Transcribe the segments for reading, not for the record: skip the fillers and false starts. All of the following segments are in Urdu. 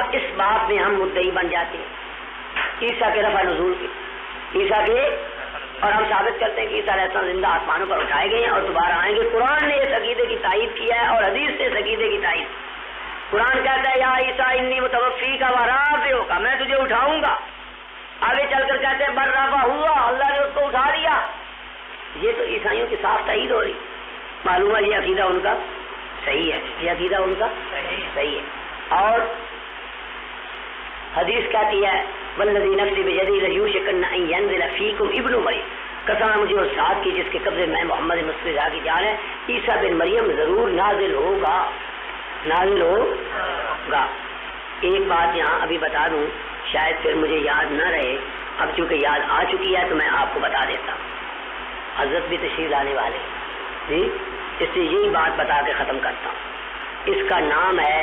اب اس بات میں ہم مدعی بن جاتے ہیں عیسیٰ کے رفع نزول کے، عیسیٰ کے، اور ہم ثابت کرتے ہیں کہ عیسیٰ علیہ السلام زندہ آسمانوں پر اٹھائے گئے ہیں اور دوبارہ آئیں گے. قرآن نے اس عقیدے کی تائید کیا ہے اور حدیث سے اس عقیدے کی تائید. قرآن کہتا ہے یا عیسیٰ انی متوفیک و رافعک، میں تجھے اٹھاؤں گا. آگے چل کر کہتے ہیں بل رفعہ ہوا، اللہ نے اس کو اٹھا لیا. یہ تو عیسائیوں کی صاف تائید ہو رہی. معلوم ہے یہ عقیدہ ان کا صحیح ہے، یہ عقیدہ ان کا صحیح ہے. اور حدیث کہتی ہے والذی نفسی بیدی لیوشکن ان ینزل فیکم ابن مریم، قسم مجھے اس ذات کی جس کے قبضے میں محمد مصطفیٰ کی جان ہے، عیسیٰ بن مریم ضرور نازل ہوگا، نازل ہوگا. ایک بات یہاں ابھی بتا دوں، شاید پھر مجھے یاد نہ رہے، اب چونکہ یاد آ چکی ہے تو میں آپ کو بتا دیتا ہوں. حضرت بھی تشریف لانے والے جی، اس لیے یہی بات بتا کے ختم کرتا ہوں. اس کا نام ہے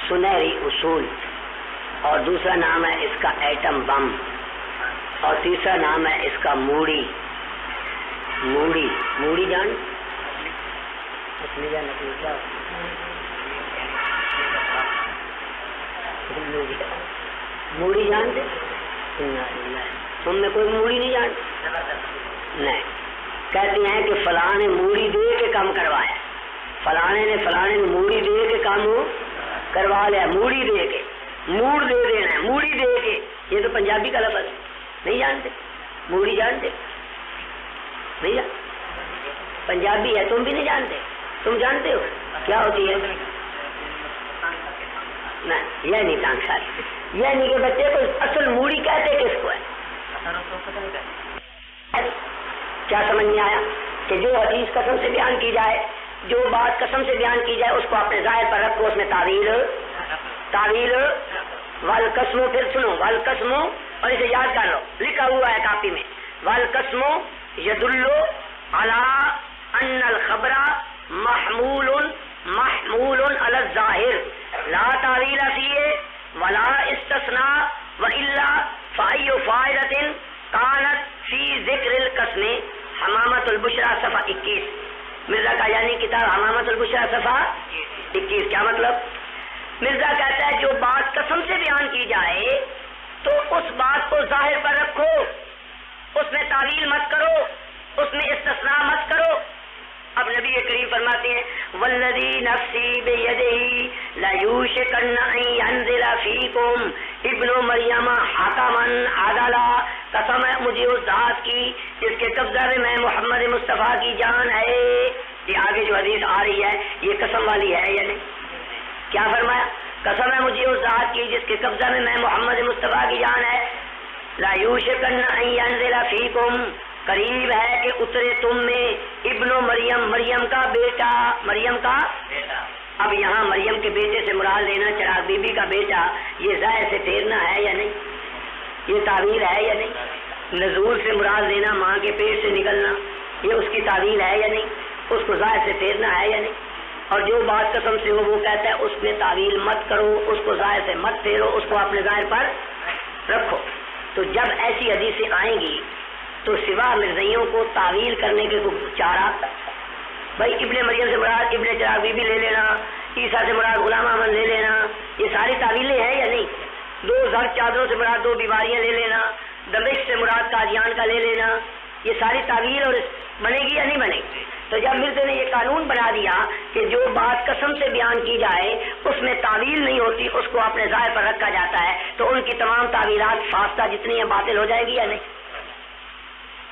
سنہری اصول، اور دوسرا نام ہے اس کا ایٹم بم، اور تیسرا نام ہے اس کا موڑی. موڑی موڑی جان موڑی جانتے؟ تم میں کوئی موڑی نہیں جانتے؟ نہیں. کہتے ہیں کہ فلاں نے موڑی دے کے کام کروایا، فلانے نے موڑی دے کے کام کروا لیا. موڑی دے کے، موڑ دے دینا ہے، موڑی دے کے. یہ تو پنجابی کا لفظ نہیں جانتے؟ موڑی جانتے نہیں جانتے؟ پنجابی ہے، تم بھی نہیں جانتے؟ تم جانتے ہو کیا ہوتی ہے؟ نہیں، یہ نہیں ٹانگ ساری، یہ نہیں کہ بچے کو اصل موڑی کہتے کس کو ہے؟ کیا سمجھ میں آیا کہ جو حدیث قسم سے بیان کی جائے، جو بات قسم سے بیان کی جائے، اس کو اپنے ظاہر پر رکھو، اس میں تعویل والقسم. پھر سنو والقسم، اور اسے یاد کر لو، لکھا ہوا ہے کاپی میں، والقسم یدل علی ان الخبر محمول علی الظاہر لا تعویل فیہ ولا استثناء والا فای فائدۃ کانت فی ذکر القسم. حمامۃ البشرا صفحہ 21، مرزا قادیانی کتاب حمامۃ البشرا صفحہ 21. کیا مطلب؟ مرزا کہتا ہے جو بات قسم سے بیان کی جائے تو اس بات کو ظاہر پر رکھو، اس میں تعویل مت کرو، اس میں استثناء مت کرو. اب نبی کریم فرماتے ہیں والذی نفسی بیدہ لیوشکن ان ینزل فیکم ابن مریم حکما عدلا، قسم ہے مجھے اس ذات کی جس کے قبضہ میں محمد مصطفیٰ کی جان ہے. یہ آگے جو حدیث آ رہی ہے یہ قسم والی ہے یا نہیں؟ کیا فرمایا؟ قسم ہے مجھے اس ذات کی جس کے قبضہ میں محمد مصطفیٰ کی جان ہے، لیوشکن ان ینزل فیکم، قریب ہے کہ اترے تم میں ابن مریم، مریم کا بیٹا. اب یہاں مریم کے بیٹے سے مراد لینا چراغ بی بی کا بیٹا، یہ ظاہر سے پھیرنا ہے یا نہیں؟ یہ تعویل ہے یا نہیں؟ نزول سے مراد لینا ماں کے پیٹ سے نکلنا، یہ اس کی تعویل ہے یا نہیں؟ اس کو ظاہر سے پھیرنا ہے یا نہیں؟ اور جو بات قسم سے ہو وہ کہتا ہے اس میں تعویل مت کرو، اس کو ظاہر سے مت پھیرو، اس کو اپنے ظاہر پر رکھو. تو جب ایسی حدیثیں آئیں گی تو سوا مرزائیوں کو تعویل کرنے کے چارہ، بھائی ابن مریم سے مراد ابن چراغ بی بی لے لینا، عیسیٰ سے مراد غلام احمد لے لینا، یہ ساری تعویلیں ہیں یا نہیں؟ 2 زر چادروں سے مراد 2 بیماریاں لے لینا، دمشق سے مراد قادیان کا لے لینا، یہ ساری تعویل اور بنے گی یا نہیں بنے گی؟ تو جب مرزا نے یہ قانون بنا دیا کہ جو بات قسم سے بیان کی جائے اس میں تعویل نہیں ہوتی، اس کو اپنے ظاہر پر رکھا جاتا ہے، تو ان کی تمام تعویلات فاستہ جتنی ہیں باطل ہو جائے گی یا نہیں؟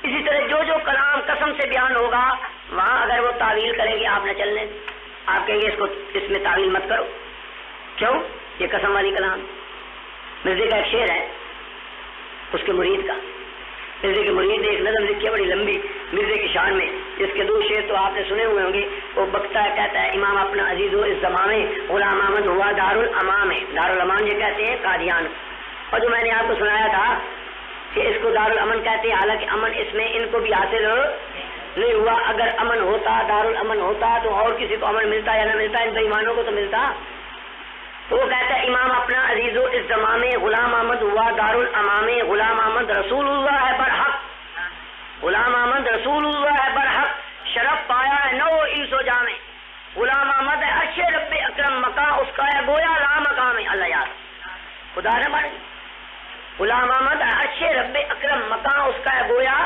اسی طرح جو کلام قسم سے بیان ہوگا وہاں اگر وہ تعویل کریں گے آپ نہ چلنے، آپ کہیں گے اس میں تعویل مت کرو. کیوں؟ یہ قسم والی کلام. مرزے کا ایک شعر ہے اس کے مرید کا، مرزے کے مرید نے ایک نظم لکھی ہے بڑی لمبی مرزے کی شان میں، جس کے 2 شعر تو آپ نے سنے ہوئے ہوں گے. وہ بکتا ہے، کہتا ہے امام اپنا عزیز و اس زمانے غلام احمد ہوا دارالامام ہے. دارالامام یہ کہتے ہیں قادیان. اور جو میں نے آپ کو سنایا تھا کہ اس کو دارالامن کہتے ہیں، حالانکہ امن اس میں ان کو بھی حاصل نہیں ہوا. اگر امن ہوتا، دارالامن ہوتا تو اور کسی کو امن ملتا یا نہ ملتا؟ ان بےایمانوں کو تو ملتا. تو وہ کہتا ہے امام اپنا عزیز و اس زمانے غلام احمد ہوا دارالامام، غلام احمد رسول اللہ ہے برحق، غلام احمد رسول اللہ ہے برحق، شرف پایا ہے نو انس و جامع، غلام احمد ہے عرش رب اکرم مقام اس کا ہے گویا لا مقام. اللہ یار خدا نہ بن. غلام احمد عرش رب اکرم مکان اس کا ہے گویا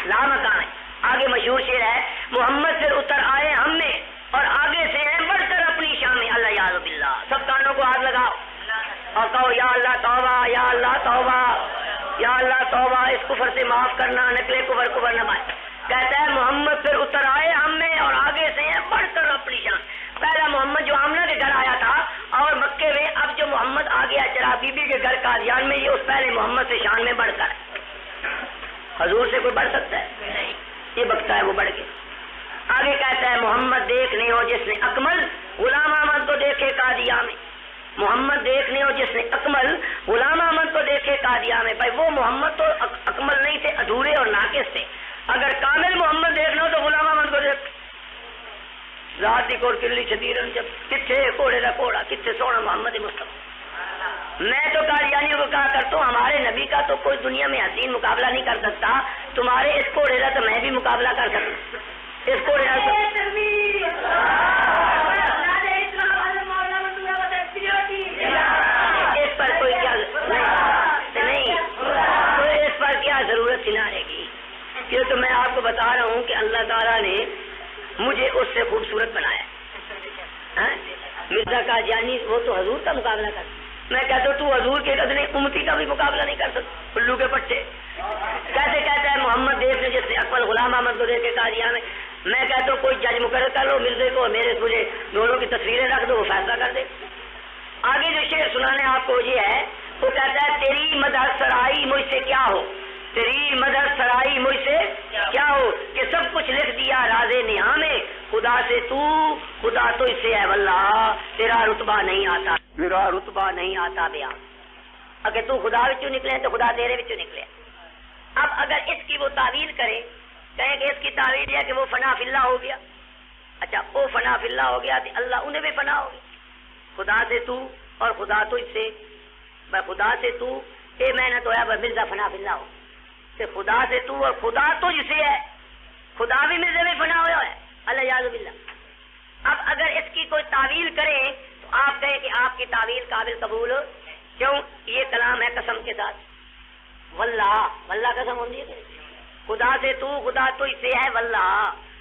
لا مکان ہے. آگے مشہور شعر ہے محمد پھر اتر آئے ہم میں اور آگے سے ہیں بڑھ کر اپنی شان میں. اللہ یاد باللہ. سب کانوں کو ہاتھ لگاؤ اور کہو یا اللہ توبہ یا اللہ توبہ یا اللہ توبہ. اس کفر سے معاف کرنا, نکلے کفر نہ بائے. کہتا ہے محمد پھر اتر آئے ہم میں اور آگے سے ہیں بڑھ کر اپنی شان. پہلا محمد جو آمنہ کے گھر آیا تھا اور مکے میں, اب جو محمد آ گیا چرا بی بی کے گھر قادیان میں, یہ اس پہلے محمد سے شان میں بڑھ کر. حضور سے کوئی بڑھ سکتا ہے نہیں, یہ بکتا ہے وہ بڑھ کے. آگے کہتا ہے محمد دیکھنے ہو جس نے اکمل غلام احمد کو دیکھے قادیہ میں. محمد دیکھنے ہو جس نے اکمل غلام احمد کو دیکھے قادیہ میں. بھائی وہ محمد تو اکمل نہیں تھے, ادھورے اور ناقص تھے. اگر کامل محمد دیکھنا ہو تو غلام احمد کو دیکھ. ذات دی کور کلی چھدیرن جب کتھے کوڑے دا کوڑا کتھے سونا محمد مصطفیٰ. میں تو قادیانیوں کو کہا کرتا ہوں ہمارے نبی کا تو کوئی دنیا میں حسین مقابلہ نہیں کر سکتا, تمہارے اس کوڑے کا تو میں بھی مقابلہ کر سکتا. اس کوڑے اس پر کوئی کیا نہیں, اس پر کیا ضرورت سنانے کی, کیونکہ میں آپ کو بتا رہا ہوں کہ اللہ تعالیٰ نے مجھے اس سے خوبصورت بنایا. مرزا قادیانی وہ تو حضور کا مقابلہ کر, میں کہتا ہوں تو حضور کے ادنے امتی کا بھی مقابلہ نہیں کر سکتا. الو کے پٹے کیسے کہتا ہے محمد دیکھ نے جس نے اکمل غلام احمد کو دیکھے قادیہ میں. میں کہتا ہوں کوئی جج مقرر کر لو مرزے کو, میرے مجھے دونوں کی تصویریں رکھ دو, وہ فیصلہ کر دے. آگے جو شعر سنانے آپ کو یہ ہے, وہ کہتا ہے تیری مدح سرائی مجھ سے کیا ہو, تیری مدح سرائی مجھ سے کیا ہو کہ سب کچھ لکھ دیا راز نہا میں. خدا سے تو خدا تو اس سے ہے واللہ تیرا رتبہ نہیں آتا, میرا رتبہ نہیں آتا بیان. اگر تو خدا وچوں نکلے تو خدا تیرے وچوں نکلے. اب اگر اس کی وہ تعویل کرے, کہیں کہ اس کی تعویل ہے کہ وہ فنا فی اللہ ہو گیا. اچھا وہ فنا فی اللہ ہو گیا تو اللہ انہیں بھی فنا ہو گیا. خدا سے تو اور خدا تو اس سے, خدا سے تو اے میں نہ تو ہے مرزا فنا فی اللہ ہو, کہ خدا سے تو اور خدا تو جسے ہے, خدا بھی مرزا میں فنا ہوا ہے. اللہ یعوذ باللہ. اب اگر اس کی کوئی تعویل کرے تو آپ کہیں کہ آپ کی تعویل قابل قبول کیوں, یہ کلام ہے قسم کے ساتھ. واللہ واللہ قسم ہوتی ہے, خدا سے تو خدا تو اس سے ہے واللہ.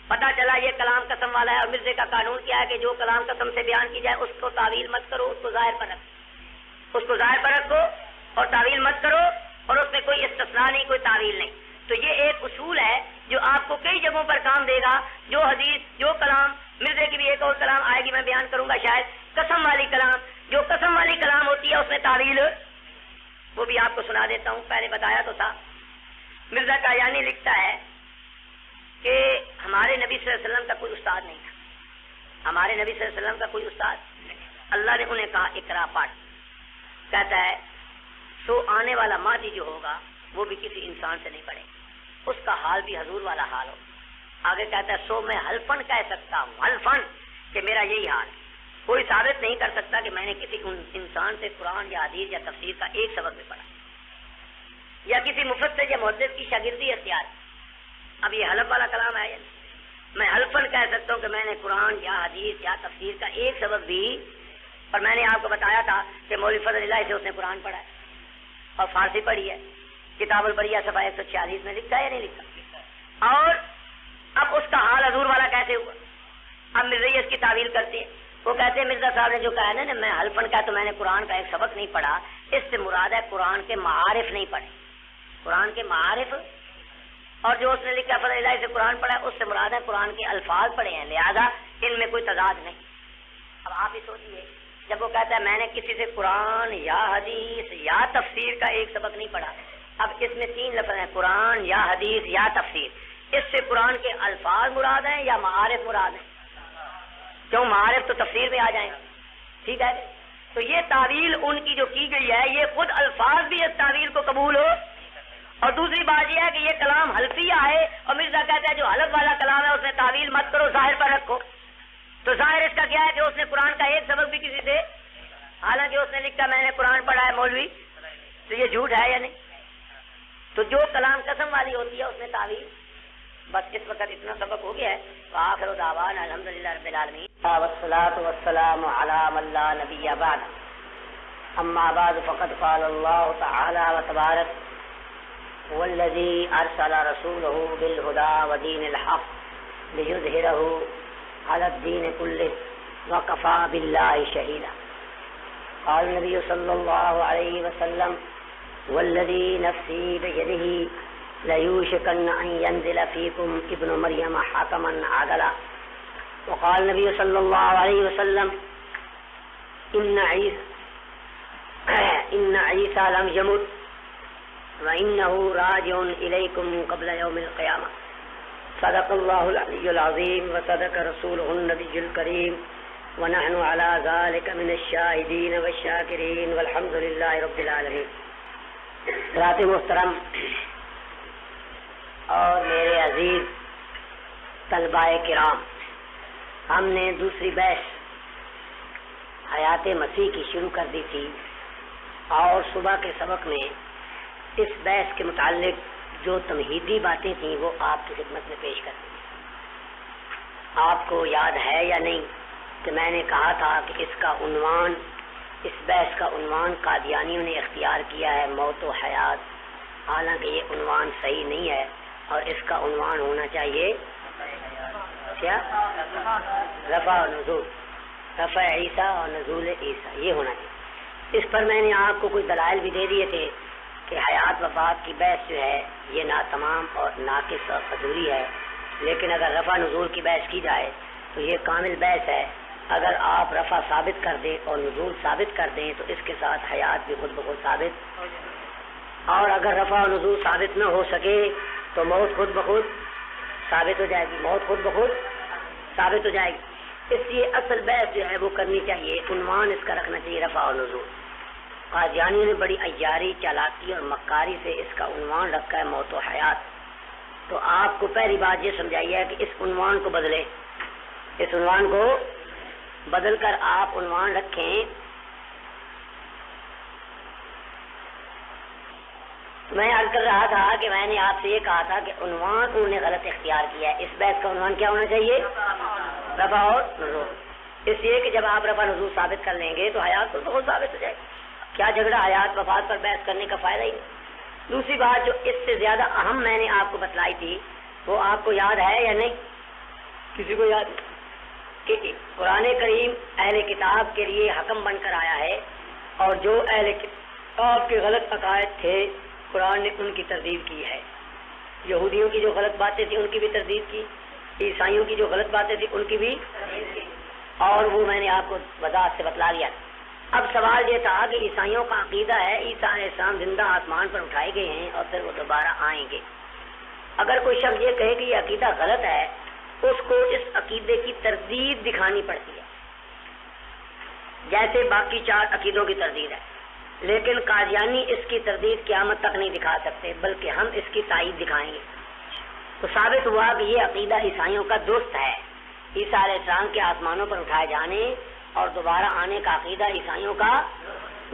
پتہ چلا یہ کلام قسم والا ہے. اور مرزے کا قانون کیا ہے کہ جو کلام قسم سے بیان کی جائے اس کو تعویل مت کرو, اس کو ظاہر پر رکھو, اس کو ظاہر پر رکھو اور تعویل مت کرو, اور اس میں کوئی استثناء نہیں, کوئی تعویل نہیں. تو یہ ایک اصول ہے جو آپ کو کئی جگہوں پر کام دے گا. جو حدیث جو کلام مرزے کی بھی ایک اور کلام آئے گی, میں بیان کروں گا شاید, قسم والی کلام. جو قسم والی کلام ہوتی ہے اس میں تعویل, وہ بھی آپ کو سنا دیتا ہوں. پہلے بتایا تو تھا. مرزا قادیانی لکھتا ہے کہ ہمارے نبی صلی اللہ علیہ وسلم کا کوئی استاد نہیں تھا. ہمارے نبی صلی اللہ علیہ وسلم کا کوئی استاد, اللہ نے انہیں کہا اقرا پڑھ. کہتا ہے سو آنے والا ماضی جو ہوگا وہ بھی کسی انسان سے نہیں پڑھے, اس کا حال بھی حضور والا حال ہو. آگے کہتا ہے سو میں حلفن کہہ سکتا ہوں, حلفن کہ میرا یہی حال. کوئی ثابت نہیں کر سکتا کہ میں نے کسی انسان سے قرآن یا حدیث یا تفسیر کا ایک سبق بھی پڑھا, یا کسی مفسر یا محدث کی شاگردی اختیار. اب یہ حلف والا کلام ہے. میں حلفن کہہ سکتا ہوں کہ میں نے قرآن یا حدیث یا تفسیر کا ایک سبق بھی, اور میں نے آپ کو بتایا تھا کہ مولوی فضل اللہ سے اس نے قرآن پڑھا ہے اور فارسی پڑھی ہے. کتاب البریہ صفحہ 146 میں لکھا ہے یا نہیں لکھا. اور اب اس کا حال حضور والا کیسے ہوا. اب مرزا اس کی تعویل کرتے ہیں. وہ کہتے ہیں مرزا صاحب نے جو کہا نا میں حلفن کا تو میں نے قرآن کا ایک سبق نہیں پڑھا, اس سے مراد ہے قرآن کے معارف نہیں پڑھے, قرآن کے معارف. اور جو اس نے لکھا فضل اللہ سے قرآن پڑھا ہے اس سے مراد ہے قرآن کے الفاظ پڑھے ہیں, لہذا ان میں کوئی تضاد نہیں. اب آپ ہی سوچیے, جب وہ کہتا ہے میں نے کسی سے قرآن یا حدیث یا تفسیر کا ایک سبق نہیں پڑھا, اب اس میں 3 لفظ ہیں, قرآن یا حدیث یا تفسیر. اس سے قرآن کے الفاظ مراد ہیں یا معارف مراد ہیں؟ کیوں معارف تو تفسیر میں آ جائیں گے, ٹھیک ہے. تو یہ تعویل ان کی جو کی گئی ہے, یہ خود الفاظ بھی اس تعویل کو قبول ہو. اور دوسری بات یہ ہے کہ یہ کلام حلفیہ ہے, اور مرزا کہتا ہے جو حلف والا کلام ہے اس میں تعویل مت کرو, ظاہر پر رکھو. تو ظاہر اس کا کیا ہے کہ اس نے قرآن کا ایک سبق بھی کسی سے, حالانکہ اس نے لکھا میں نے قرآن پڑھا ہے مولوی, تو یہ جھوٹ ہے یا نہیں. تو جو کلام قسم والی ہوتی ہے اس میں تعویل. بس اس وقت اتنا سبق ہو گیا ہے. وآخر دعوانا الحمدللہ رب العالمین والصلاۃ والسلام علی من لا نبی بعد. أما بعد فقد قال الله تعالى وتبارك والذي أرسل رسوله بالهدى ودين الحق ليظهره على الدين كله وكفى بالله شهيدا. قال النبي صلى الله عليه وسلم والذي نفسي بيده ليوشكن أن ينزل فيكم ابن مريم حكما عدلا. وقال النبي صلى الله عليه وسلم إن عيسى لم يمت وإنه راجع إليكم قبل يوم القيامة. صدق الله العلي العظيم وصدق رسوله النبي الكريم ونحن على ذلك من الشاهدين والشاكرين والحمد لله رب العالمين. حضرات محترم اور میرے عزیز طلباء کرام، ہم نے دوسری بحث حیات مسیح کی شروع کر دی تھی اور صبح کے سبق میں اس بحث کے متعلق جو تمہیدی باتیں تھیں وہ آپ کی خدمت میں پیش کر دی. آپ کو یاد ہے یا نہیں کہ میں نے کہا تھا کہ اس کا عنوان، اس بحث کا عنوان قادیانیوں نے اختیار کیا ہے موت و حیات، حالانکہ یہ عنوان صحیح نہیں ہے اور اس کا عنوان ہونا چاہیے کیا؟ رفع و نزول، رفع عیسیٰ اور نزول عیسیٰ، یہ ہونا چاہیے. اس پر میں نے آپ کو کچھ دلائل بھی دے دیے تھے کہ حیات وفات کی بحث جو ہے یہ ناتمام اور ناقص اور ادھوری ہے، لیکن اگر رفع نزول کی بحث کی جائے تو یہ کامل بحث ہے. اگر آپ رفع ثابت کر دیں اور نزول ثابت کر دیں تو اس کے ساتھ حیات بھی خود بخود ثابت، اور اگر رفع و نزول ثابت نہ ہو سکے تو موت خود بخود ثابت ہو جائے گی، موت خود بخود ثابت ہو جائے گی. اس لیے اصل بحث جو ہے وہ کرنی چاہیے، عنوان اس کا رکھنا چاہیے رفع و نزول. قادیانیوں نے بڑی عیاری، چالاکی اور مکاری سے اس کا عنوان رکھا ہے موت و حیات. تو آپ کو پہلی بات یہ سمجھائیے کہ اس عنوان کو بدلیں، اس عنوان کو بدل کر آپ عنوان رکھیں. میں عرض کر رہا تھا کہ میں نے آپ سے یہ کہا تھا کہ عنوان انہوں نے غلط اختیار کیا ہے. اس بحث کا عنوان کیا ہونا چاہیے؟ رفع اور نزول. اس لیے کہ جب آپ رفع نزول ثابت کر لیں گے تو حیات خود بخود ثابت ہو جائے گی. کیا جھگڑا حیات وفات پر بحث کرنے کا فائدہ ہی نہیں. دوسری بات جو اس سے زیادہ اہم میں نے آپ کو بتلائی تھی وہ آپ کو یاد ہے یا نہیں؟ کسی کو یاد کہ قرآن کریم اہل کتاب کے لیے حکم بن کر آیا ہے، اور جو اہل کتاب کے غلط عقائد تھے قرآن نے ان کی تردید کی ہے. یہودیوں کی جو غلط باتیں تھیں ان کی بھی تردید کی، عیسائیوں کی جو غلط باتیں تھیں ان کی بھی، اور وہ میں نے آپ کو وضاحت سے بتلا لیا. اب سوال یہ تھا کہ عیسائیوں کا عقیدہ ہے عیسیٰ علیہ السلام زندہ آسمان پر اٹھائے گئے ہیں اور پھر وہ دوبارہ آئیں گے. اگر کوئی شخص یہ کہے کہ یہ عقیدہ غلط ہے، اس کو اس عقیدے کی تردید دکھانی پڑتی ہے جیسے باقی 4 عقیدوں کی تردید ہے. لیکن قادیانی اس کی تردید قیامت تک نہیں دکھا سکتے، بلکہ ہم اس کی تائید دکھائیں گے. تو ثابت ہوا کہ یہ عقیدہ عیسائیوں کا درست ہے. عیسیٰ علیہ السلام کے آسمانوں پر اٹھائے جانے اور دوبارہ آنے کا عقیدہ عیسائیوں کا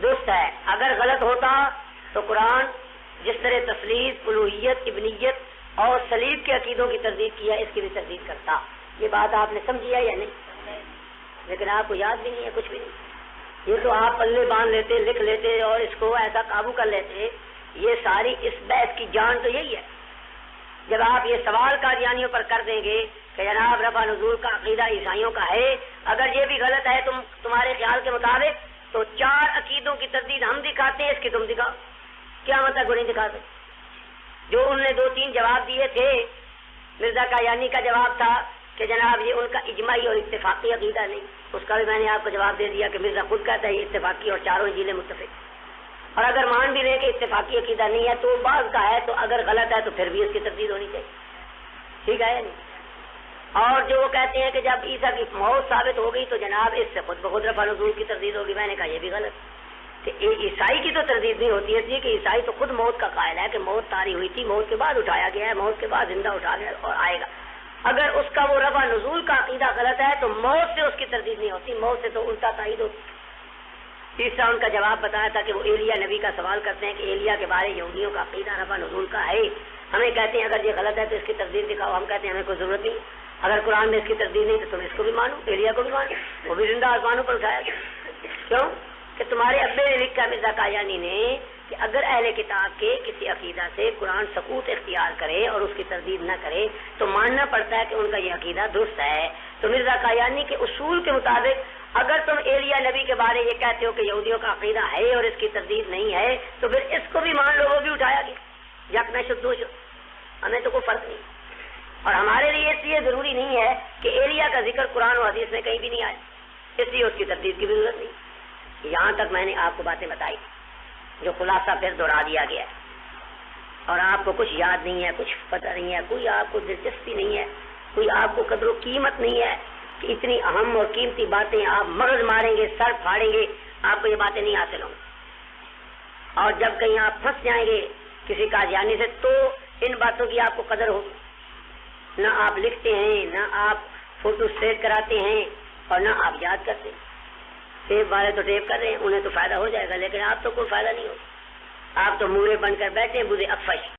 درست ہے. اگر غلط ہوتا تو قرآن جس طرح تثلیث، الوہیت، ابنیت اور صلیب کے عقیدوں کی تردید کیا اس کی بھی تردید کرتا. یہ بات آپ نے سمجھی ہے یا نہیں؟ لیکن آپ کو یاد بھی نہیں ہے کچھ بھی نہیں. یہ تو آپ پلے باندھ لیتے، لکھ لیتے اور اس کو ایسا قابو کر لیتے. یہ ساری اس بحث کی جان تو یہی ہے. جب آپ یہ سوال قادیانیوں پر کر دیں گے کہ جناب رفع نزول کا عقیدہ عیسائیوں کا ہے، اگر یہ بھی غلط ہے تمہارے خیال کے مطابق، تو 4 عقیدوں کی تردید ہم دکھاتے ہیں، اس کی تم دکھاؤ. کیا مطلب وہ نہیں دکھا سکتے؟ جو انہوں نے 2-3 جواب دیے تھے، مرزا قادیانی کا جواب تھا کہ جناب یہ ان کا اجماعی اور اتفاقی عقیدہ نہیں. اس کا بھی میں نے آپ کو جواب دے دیا کہ مرزا خود کہتا ہے یہ اتفاقی اور 4 انجیلیں متفق. اور اگر مان بھی لیں کہ اتفاقی عقیدہ نہیں ہے تو بعض کا ہے، تو اگر غلط ہے تو پھر بھی اس کی تردید ہونی چاہیے. ٹھیک ہے نہیں؟ اور جو وہ کہتے ہیں کہ جب عیسیٰ کی موت ثابت ہو گئی تو جناب اس سے خود بخود رفع نزول کی تردید ہوگی. میں نے کہا یہ بھی غلط کہ عیسائی کی تو تردید نہیں ہوتی ہے، اس لیے کہ عیسائی تو خود موت کا قائل ہے کہ موت طاری ہوئی تھی، موت کے بعد اٹھایا گیا ہے، موت کے بعد زندہ اٹھا گیا اور آئے گا. اگر اس کا وہ رفع نزول کا عقیدہ غلط ہے تو موت سے اس کی تردید نہیں ہوتی، موت سے تو الٹا تائید ہوتی. تیسرا ان کا جواب بتایا تھا کہ وہ ایلیا نبی کا سوال کرتے ہیں کہ ایلیا کے بارے یہودیوں کا عقیدہ رفع نزول کا ہے. ہمیں کہتے ہیں اگر یہ غلط ہے تو اس کی تردید دکھاؤ. ہم کہتے ہیں ہمیں کوئی ضرورت نہیں. اگر قرآن میں اس کی تردید نہیں تو تم اس کو بھی مانو، ایلیا کو بھی مانو، وہ بھی زندہ آسمانوں پر اٹھایا گیا. کیوں؟ کہ تمہارے ابے نے لکھا مرزا قادیانی نے کہ اگر اہل کتاب کے کسی عقیدہ سے قرآن سقوط اختیار کرے اور اس کی تردید نہ کرے تو ماننا پڑتا ہے کہ ان کا یہ عقیدہ درست ہے. تو مرزا قادیانی کے اصول کے مطابق اگر تم ایلیا نبی کے بارے یہ کہتے ہو کہ یہودیوں کا عقیدہ ہے اور اس کی تردید نہیں ہے تو پھر اس کو بھی مان لو, وہ بھی اٹھایا گیا یک میں شد دو شد, ہمیں تو کوئی فرق نہیں. اور ہمارے لیے اس لیے ضروری نہیں ہے کہ ایلیا کا ذکر قرآن و حدیث میں کہیں بھی نہیں آیا, اس لیے اس کی تردید کی بھی ضرورت نہیں. یہاں تک میں نے آپ کو باتیں بتائی جو خلاصہ پھر دوہرا دیا گیا ہے, اور آپ کو کچھ یاد نہیں ہے, کچھ پتہ نہیں ہے, کوئی آپ کو دلچسپی نہیں ہے, کوئی آپ کو قدر و قیمت نہیں ہے کہ اتنی اہم اور قیمتی باتیں آپ مغز ماریں گے, سر پھاڑیں گے, آپ کو یہ باتیں نہیں حاصل ہوں. اور جب کہیں آپ پھنس جائیں گے کسی قادیانی سے تو ان باتوں کی آپ کو قدر ہوگی. نہ آپ لکھتے ہیں, نہ آپ فوٹو سیو کراتے ہیں, اور نہ آپ یاد کرتے ہیں. ٹیپ والے تو ٹیپ کر رہے ہیں, انہیں تو فائدہ ہو جائے گا, لیکن آپ تو کوئی فائدہ نہیں ہوگا. آپ تو مورے بن کر بیٹھے بوڑھے اکفش.